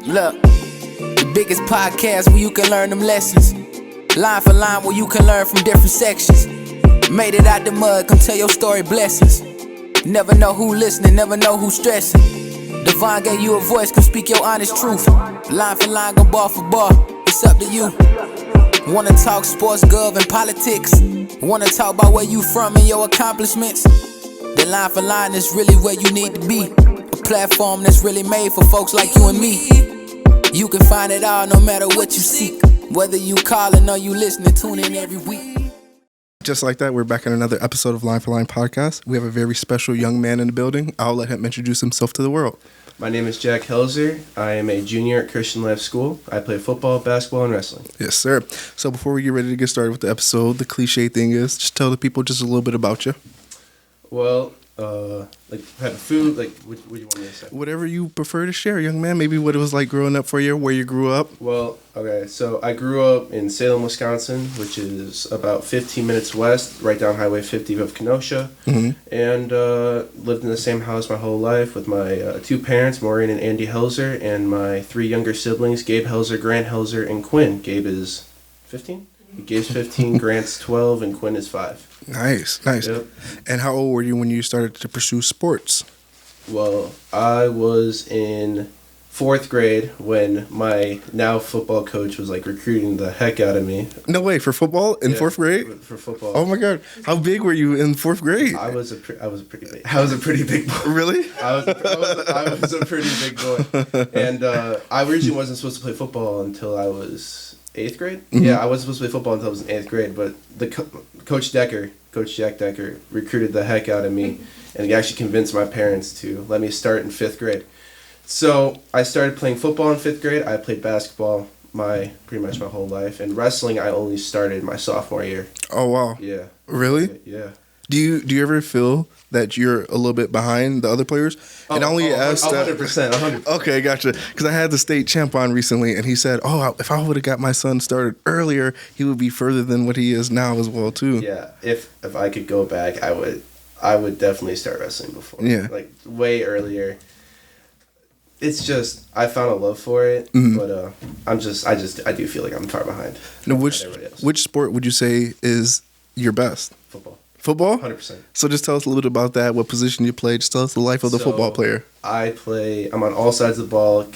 Look, the biggest podcast where you can learn them lessons. Line for line where you can learn from different sections. Made it out the mud, come tell your story, blessings. Never know who listening, never know who stressing. Devon gave you a voice, come speak your honest truth. Line for line, go bar for bar, it's up to you. Wanna talk sports, gov, and politics? Wanna talk about where you from and your accomplishments? The Line for Line is really where you need to be. A platform that's really made for folks like you and me. You can find it all no matter what you seek. Whether you calling or you listening, tune in every week. Just like that, we're back in another episode of Line for Line podcast. We have a very special young man in the building. I'll let him introduce himself to the world. My name is Jack Helzer. I am a junior at Christian Life School. I play football, basketball, and wrestling. Yes, sir. So before we get ready to get started with the episode, the cliche thing is just tell the people just a little bit about you. Well, have food, what do you want me to say? Whatever you prefer to share, young man. Maybe what it was like growing up for you, where you grew up. Well, okay, so I grew up in Salem, Wisconsin, which is about 15 minutes west, right down Highway 50 of Kenosha, and lived in the same house my whole life with my two parents, Maureen and Andy Helzer, and my three younger siblings, Gabe Helzer, Grant Helzer, and Quinn. Gabe is 15? Gabe's 15, Grant's 12, and Quinn is 5. Nice. Yep. And how old were you when you started to pursue sports? Well, I was in 4th grade when my now football coach was recruiting the heck out of me. No way, for football in 4th grade? For football. Oh my God. How big were you in 4th grade? I was a pretty big boy. Really? I was a pretty big boy. And I originally wasn't supposed to play football until I was 8th grade? Mm-hmm. Yeah, I wasn't supposed to play football until I was in 8th grade, but the Coach Jack Decker, recruited the heck out of me, and he actually convinced my parents to let me start in 5th grade. So I started playing football in 5th grade. I played basketball pretty much my whole life, and wrestling I only started my sophomore year. Oh wow! Yeah. Really? Yeah. Do you ever feel that you're a little bit behind the other players? And I only asked 100%, 100%. Okay, gotcha. Because I had the state champ on recently, and he said, "Oh, if I would have got my son started earlier, he would be further than what he is now as well, too." Yeah, if I could go back, I would definitely start wrestling before. Yeah, way earlier. It's just I found a love for it, but I do feel like I'm far behind. Now, which sport would you say is your best? Football? 100%. So just tell us a little bit about that, what position you play. Just tell us the life of the football player. I'm on all sides of the ball,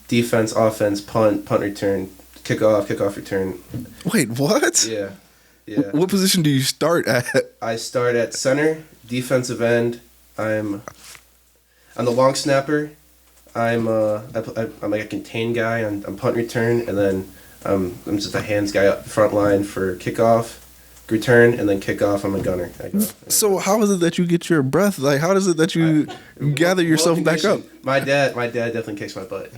defense, offense, punt return, kickoff return. Wait, what? Yeah. What position do you start at? I start at center, defensive end. I'm the long snapper. I'm like a contained guy on punt return, and then I'm just a hands guy up the front line for kickoff. Return and then kick off. I'm a gunner. So how is it that you get your breath? How is it that you gather yourself back up? My dad definitely kicks my butt.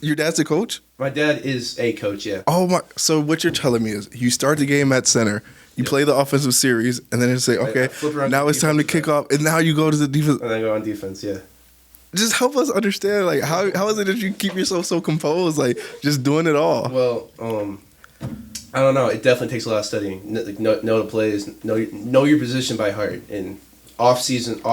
Your dad's a coach? My dad is a coach, yeah. Oh my! So what you're telling me is you start the game at center, you play the offensive series, and then you say, okay, now it's time to kick off, and now you go to the defense. And then go on defense, yeah. Just help us understand, how is it that you keep yourself so composed, just doing it all? Well, I don't know. It definitely takes a lot of studying. Know the plays, know your position by heart, and off season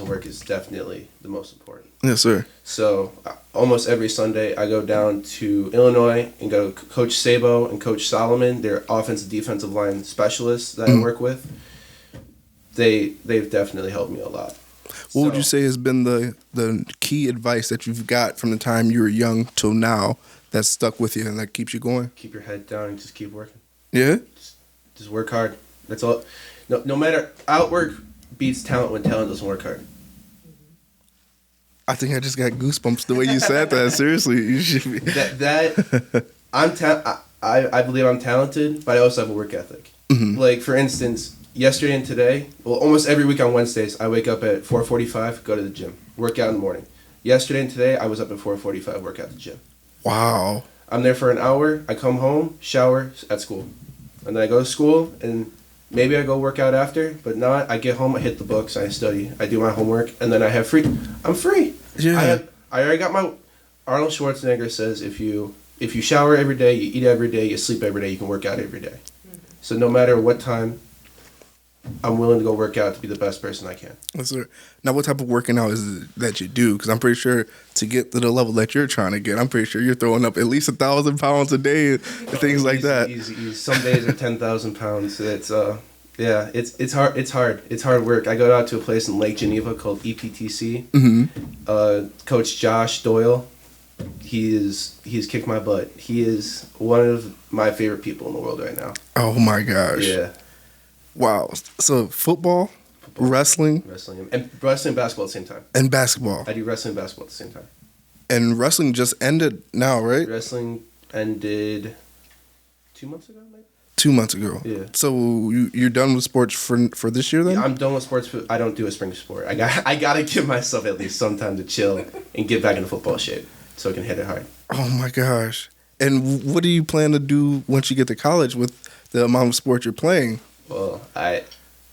work is definitely the most important. Yes, sir. So almost every Sunday, I go down to Illinois and go to Coach Sabo and Coach Solomon. They're offensive defensive line specialists that I work with. They've definitely helped me a lot. What would you say has been the key advice that you've got from the time you were young till now that's stuck with you and that keeps you going? Keep your head down and just keep working. Yeah? Just work hard. That's all. No matter, outwork beats talent when talent doesn't work hard. I think I just got goosebumps the way you said that. Seriously, you should be. I believe I'm talented, but I also have a work ethic. Mm-hmm. For instance, yesterday and today, almost every week on Wednesdays, I wake up at 4:45, go to the gym, work out in the morning. Yesterday and today, I was up at 4:45, work out at the gym. Wow. I'm there for an hour. I come home, shower, at school. And then I go to school, and maybe I go work out after, but not. I get home, I hit the books, I study, I do my homework, and then I have free. I'm free. Yeah. I already got my... Arnold Schwarzenegger says if you shower every day, you eat every day, you sleep every day, you can work out every day. So no matter what time I'm willing to go work out to be the best person I can. Yes, sir. Now, what type of working out is it that you do? Because I'm pretty sure to get to the level that you're trying to get, I'm pretty sure you're throwing up at least 1,000 pounds a day and things like that. Easy. Some days are 10,000 pounds. It's it's hard. It's hard work. I go out to a place in Lake Geneva called EPTC. Mm-hmm. Coach Josh Doyle, he's kicked my butt. He is one of my favorite people in the world right now. Oh my gosh. Yeah. Wow. So football, wrestling, and basketball at the same time. And basketball. I do wrestling and basketball at the same time. And wrestling just ended now, right? Wrestling ended 2 months ago, maybe. 2 months ago. Yeah. So you're done with sports for this year then? Yeah, I'm done with sports. I don't do a spring sport. I gotta give myself at least some time to chill and get back into football shape so I can hit it hard. Oh my gosh. And what do you plan to do once you get to college with the amount of sports you're playing? Well,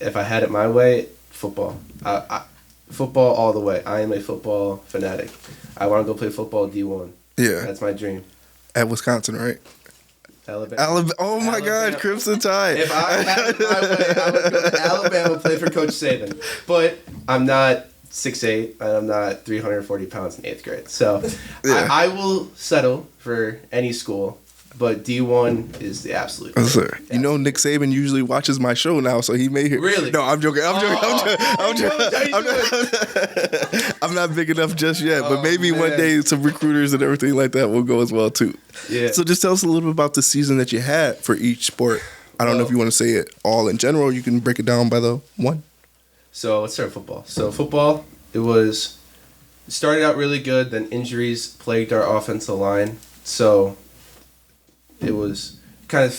if I had it my way, football. Football all the way. I am a football fanatic. I want to go play football D1. Yeah. That's my dream. At Wisconsin, right? Alabama. Oh my God, Crimson Tide. If I had it my way, I would go to Alabama, play for Coach Saban. But I'm not 6'8", and I'm not 340 pounds in 8th grade. So Yeah. I will settle for any school, but D1 is the absolute. Yes, sir. You know, Nick Saban usually watches my show now, so he may hear. Really? No, I'm joking. I'm not big enough just yet, but maybe one day some recruiters and everything like that will go as well too. Yeah. So just tell us a little bit about the season that you had for each sport. I don't know if you want to say it all in general. You can break it down by the one. So let's start with football. So football, it started out really good. Then injuries plagued our offensive line. So it was kind of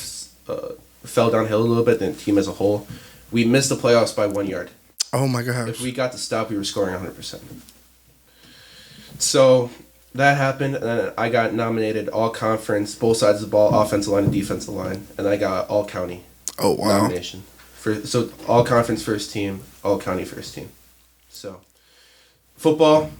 fell downhill a little bit. The team as a whole, we missed the playoffs by 1 yard. Oh my gosh! If we got to stop, we were scoring 100%. So that happened, and then I got nominated all conference, both sides of the ball, offensive line and defensive line, and I got all county. Oh wow! Nomination so all conference first team, all county first team. So football,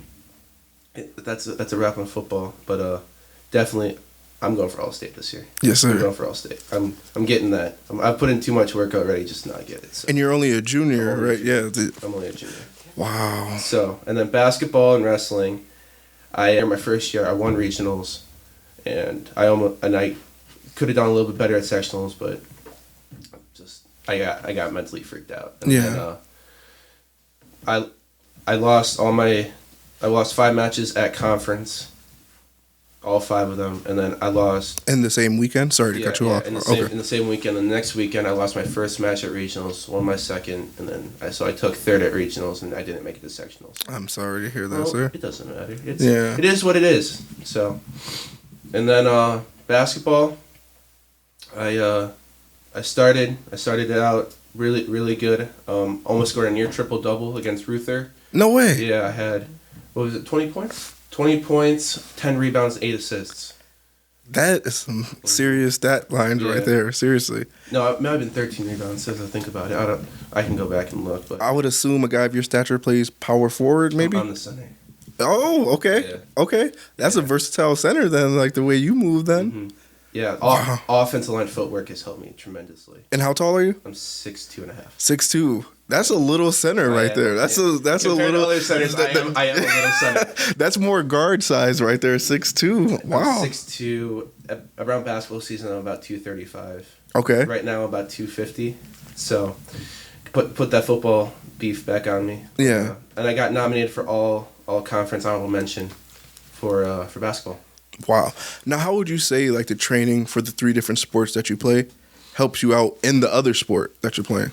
that's a wrap on football, but definitely. I'm going for All-State this year. Yes, sir. I'm going for All-State. I'm getting that. I've put in too much work already just to not get it. So. And you're only a junior, right? Yeah. I'm only a junior. Wow. So, and then basketball and wrestling. In my first year, I won regionals, and I could have done a little bit better at sectionals, but just I got mentally freaked out. And yeah. Then, I lost 5 matches at conference. All 5 of them, and then I lost in the same weekend. Sorry to cut you off. In the same weekend. And the next weekend, I lost my first match at regionals, won my second, and then I took 3rd at regionals, and I didn't make it to sectionals. I'm sorry to hear that, sir. It doesn't matter. It is what it is. So, and then basketball, I started it out really good. Almost scored a near triple double against Ruther. No way. Yeah, I had 20 points. 20 points, 10 rebounds, 8 assists. That is some serious stat lines right there. Seriously. No, it might have been 13 rebounds as I think about it. I can go back and look. But I would assume a guy of your stature plays power forward, maybe? I'm the center. Oh, okay. Yeah. Okay. That's a versatile center then, like the way you move then. Mm-hmm. Yeah, offensive line footwork has helped me tremendously. And how tall are you? I'm 6'2.5". 6'2". That's a little center right there. That's a little. To other centers, I am a little center. That's more guard size right there. 6'2". Wow. I'm 6'2". Around basketball season, I'm about 235. Okay. Right now, I'm about 250. So, put that football beef back on me. Yeah. And I got nominated for all conference honorable mention for basketball. Wow. Now, how would you say like the training for the 3 different sports that you play helps you out in the other sport that you're playing?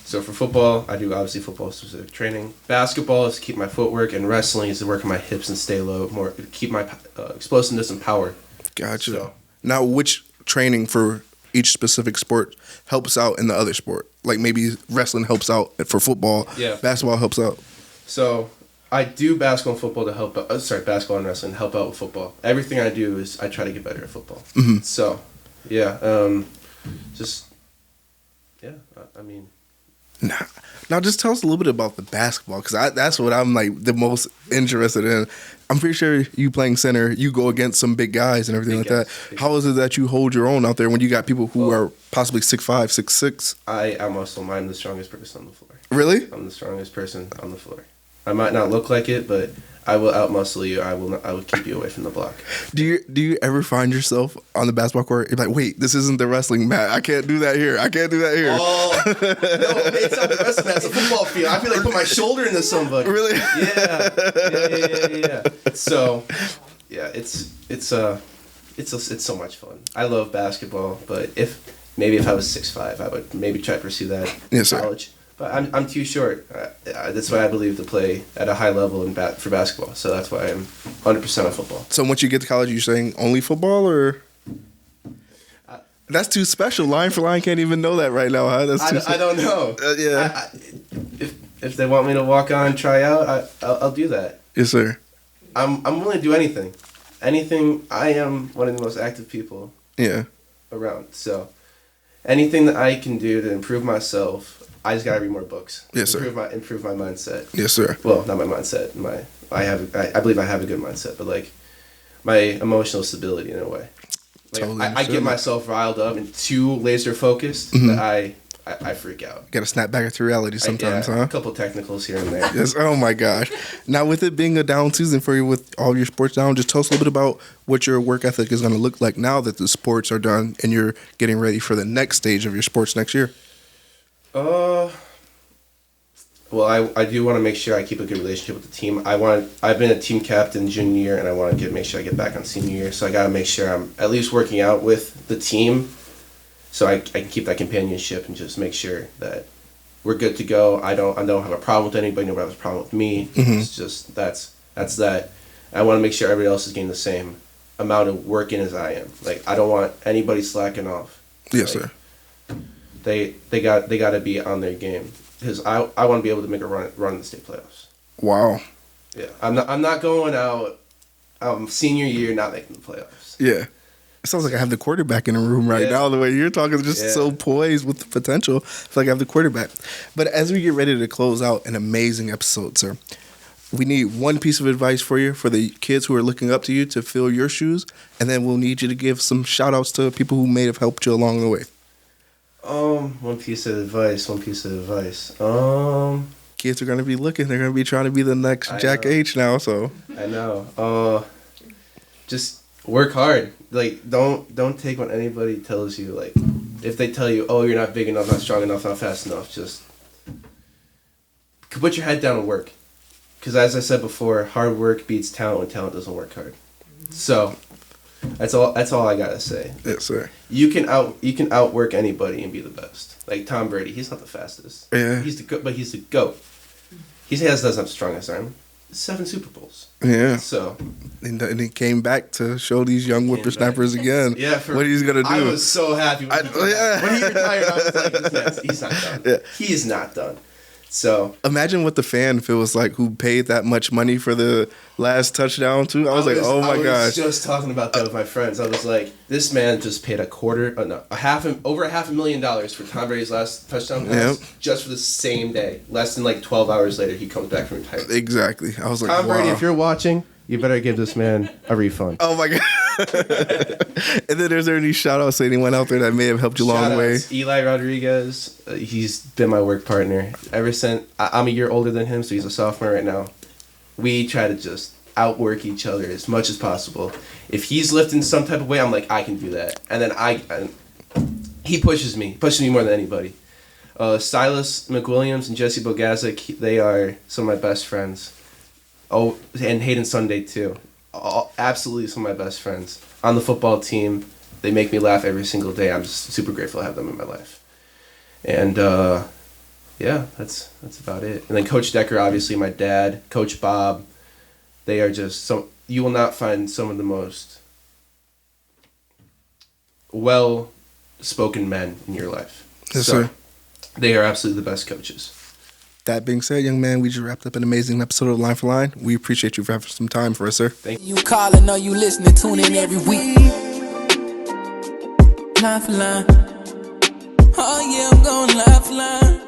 So for football, I do obviously football specific training. Basketball is to keep my footwork, and wrestling is to work on my hips and stay low, more keep my explosiveness and power. Gotcha. So, now, which training for each specific sport helps out in the other sport? Like maybe wrestling helps out for football. Yeah. Basketball helps out. So I do basketball and football to help. Basketball and wrestling to help out with football. Everything I do is I try to get better at football. Mm-hmm. So, yeah, I mean. Now, just tell us a little bit about the basketball, because that's what I'm like the most interested in. I'm pretty sure you playing center, you go against some big guys and everything Big like guys, that. big How is it that you hold your own out there when you got people who are possibly 6'5", 6'6"? I muscle. I'm the strongest person on the floor. Really? I'm the strongest person on the floor. I might not look like it, but I will outmuscle you. I will keep you away from the block. Do you ever find yourself on the basketball court? You're like, wait, this isn't the wrestling mat. I can't do that here. I can't do that here. Oh no, it's not the wrestling mat. It's a football field. I feel like put my shoulder into somebody. Really? Yeah. So, yeah, it's so much fun. I love basketball, but if I was 6'5", I would maybe try to pursue that in college. But I'm too short. That's why I believe to play at a high level for basketball. So that's why I'm 100% on football. So once you get to college, you're saying only football, or that's too special? Line for line can't even know that right now, huh? I don't know. Yeah. If they want me to walk on, try out, I'll do that. Yes, sir. I'm willing to do anything. Anything. I am one of the most active people. Yeah. Around. So anything that I can do to improve myself. I just gotta read more books. Yes, sir. Improve my mindset. Yes, sir. Well, not my mindset. I believe I have a good mindset, but like my emotional stability in a way. Like Totally I get myself riled up and too laser focused that I freak out. Got to snap back into reality sometimes, huh? A couple technicals here and there. Yes. Oh my gosh. Now, with it being a down season for you, with all your sports down, just tell us a little bit about what your work ethic is going to look like now that the sports are done and you're getting ready for the next stage of your sports next year. Well, I do want to make sure I keep a good relationship with the team. I've been a team captain junior year, and I want to make sure I get back on senior year. So I got to make sure I'm at least working out with the team, so I can keep that companionship and just make sure that we're good to go. I don't have a problem with anybody. Nobody has a problem with me. Mm-hmm. It's just that's that. I want to make sure everybody else is getting the same amount of work in as I am. Like I don't want anybody slacking off. Yes, sir. They got to be on their game. Because I want to be able to make a run in the state playoffs. Wow. Yeah, I'm not going out senior year not making the playoffs. Yeah. It sounds like I have the quarterback in the room right now. The way you're talking is just so poised with the potential. I feel like I have the quarterback. But as we get ready to close out an amazing episode, sir, we need one piece of advice for you, for the kids who are looking up to you to fill your shoes, and then we'll need you to give some shout-outs to people who may have helped you along the way. One piece of advice. Kids are going to be looking. They're going to be trying to be the next Jack H now, so. I know. Just work hard. Like, don't take what anybody tells you. Like, if they tell you, oh, you're not big enough, not strong enough, not fast enough, just put your head down and work. Because as I said before, hard work beats talent when talent doesn't work hard. So, that's all I gotta say. Yes, sir. You can outwork anybody and be the best. Like Tom Brady, he's not the fastest. Yeah. He's the GOAT. He doesn't have the strongest arm. 7 Super Bowls. Yeah. So. And he came back to show these young whippersnappers again. Yeah. What he's gonna do. I was so happy when he retired. I was like, he's not done. Yeah. He is not done. So imagine what the fan feels like who paid that much money for the last touchdown too. I was like, oh my gosh. I was just talking about that with my friends. I was like, this man just paid over $500,000 for Tom Brady's last touchdown pass just for the same day. Less than like 12 hours later, he comes back from retirement. Exactly. I was like, Tom Brady, if you're watching, you better give this man a refund. Oh my god. And then is there any shout outs to anyone out there that may have helped you along the way? Eli Rodriguez, he's been my work partner ever since. I'm a year older than him, so he's a sophomore right now. We try to just outwork each other as much as possible. If he's lifting some type of way, I'm like, I can do that. And then he pushes me more than anybody. Silas McWilliams and Jesse Bogazic, they are some of my best friends. Oh, and Hayden Sunday too. Absolutely some of my best friends on the football team. They make me laugh every single day. I'm just super grateful to have them in my life. And that's about it. And then Coach Decker, obviously my dad, Coach Bob. They are just you will not find some of the most well-spoken men in your life. Yes, sir. They are absolutely the best coaches. That being said, young man, we just wrapped up an amazing episode of Line for Line. We appreciate you for having some time for us, sir. Thank you. You calling or you listening, tune in every week. Line for Line. Oh yeah, I'm going line for line.